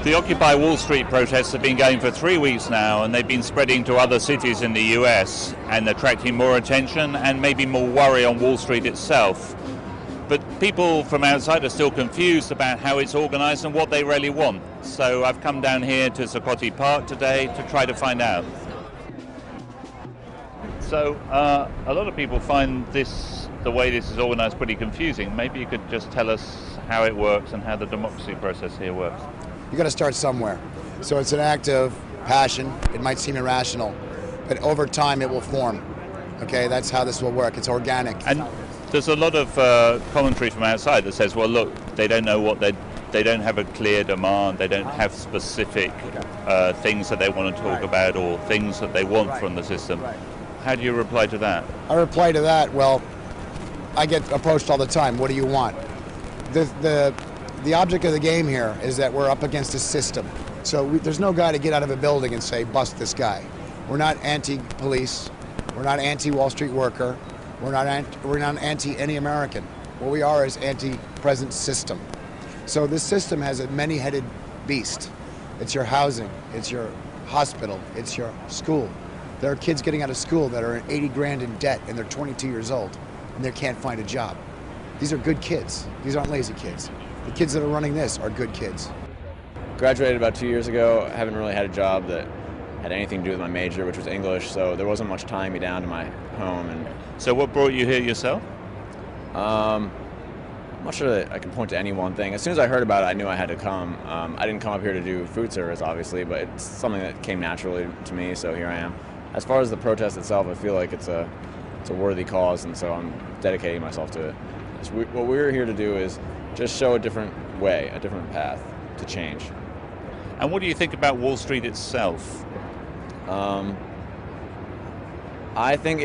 The Occupy Wall Street protests have been going for 3 weeks now, and they've been spreading to other cities in the US and attracting more attention and maybe more worry on Wall Street itself. But people from outside are still confused about how it's organized and what they really want. So I've come down here to Zuccotti Park today to try to find out. So a lot of people find the way this is organized pretty confusing. Maybe you could just tell us how it works and how the democracy process here works. You got to start somewhere. So it's an act of passion. It might seem irrational, but over time it will form. Okay, that's how this will work. It's organic. And there's a lot of commentary from outside that says, well, look, they don't know what they don't have a clear demand. They don't have specific things that they want to talk about or things that they want from the system. How do you reply to that? I reply to that, well, I get approached all the time. What do you want? The object of the game here is that we're up against a system. So there's no guy to get out of a building and say, bust this guy. We're not anti-police. We're not anti-Wall Street worker. We're not anti any American. What we are is anti-present system. So this system has a many-headed beast. It's your housing. It's your hospital. It's your school. There are kids getting out of school that are 80 grand in debt and they're 22 years old and they can't find a job. These are good kids. These aren't lazy kids. The kids that are running this are good kids. Graduated about 2 years ago. I haven't really had a job that had anything to do with my major, which was English, so there wasn't much tying me down to my home. And so what brought you here yourself? I'm not sure that I can point to any one thing. As soon as I heard about it, I knew I had to come. I didn't come up here to do food service, obviously, but it's something that came naturally to me, so here I am. As far as the protest itself, I feel like it's a worthy cause, and so I'm dedicating myself to it. What we're here to do is just show a different way, a different path to change. And what do you think about Wall Street itself? I think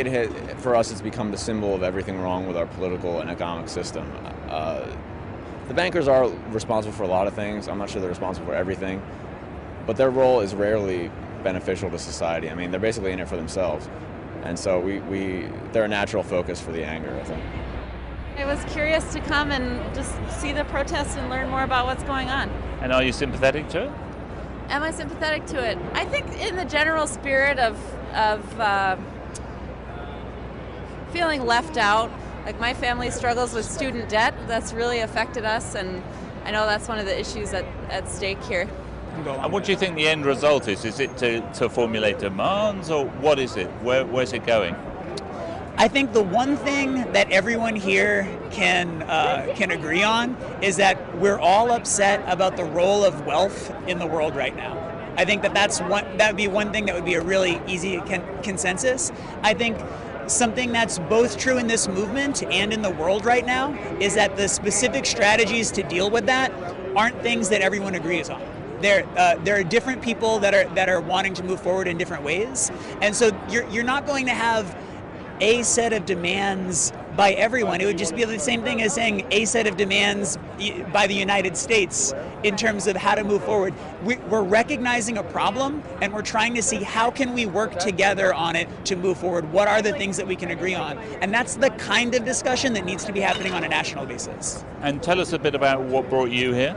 for us, it's become the symbol of everything wrong with our political and economic system. The bankers are responsible for a lot of things. I'm not sure they're responsible for everything, but their role is rarely beneficial to society. I mean, they're basically in it for themselves. And so they're a natural focus for the anger, I think. I was curious to come and just see the protests and learn more about what's going on. And are you sympathetic to it? Am I sympathetic to it? I think in the general spirit of feeling left out. Like my family struggles with student debt. That's really affected us, and I know that's one of the issues at stake here. And what do you think the end result is? Is it to formulate demands, or what is it? Where's it going? I think the one thing that everyone here can agree on is that we're all upset about the role of wealth in the world right now. I think that would be one thing that would be a really easy consensus. I think something that's both true in this movement and in the world right now is that the specific strategies to deal with that aren't things that everyone agrees on. There are different people that are wanting to move forward in different ways, and so you're not going to have a set of demands by everyone. It would just be the same thing as saying a set of demands by the United States in terms of how to move forward. We're recognizing a problem and we're trying to see how can we work together on it to move forward. What are the things that we can agree on? And that's the kind of discussion that needs to be happening on a national basis. And tell us a bit about what brought you here.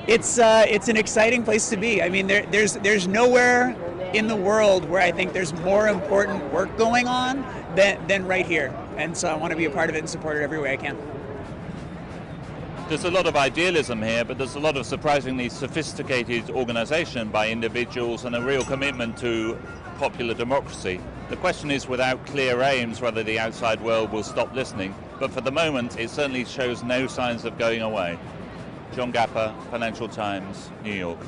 It's an exciting place to be. I mean, there's nowhere in the world where I think there's more important work going on than right here. And so I want to be a part of it and support it every way I can. There's a lot of idealism here, but there's a lot of surprisingly sophisticated organization by individuals and a real commitment to popular democracy. The question is, without clear aims, whether the outside world will stop listening. But for the moment, it certainly shows no signs of going away. John Gapper, Financial Times, New York.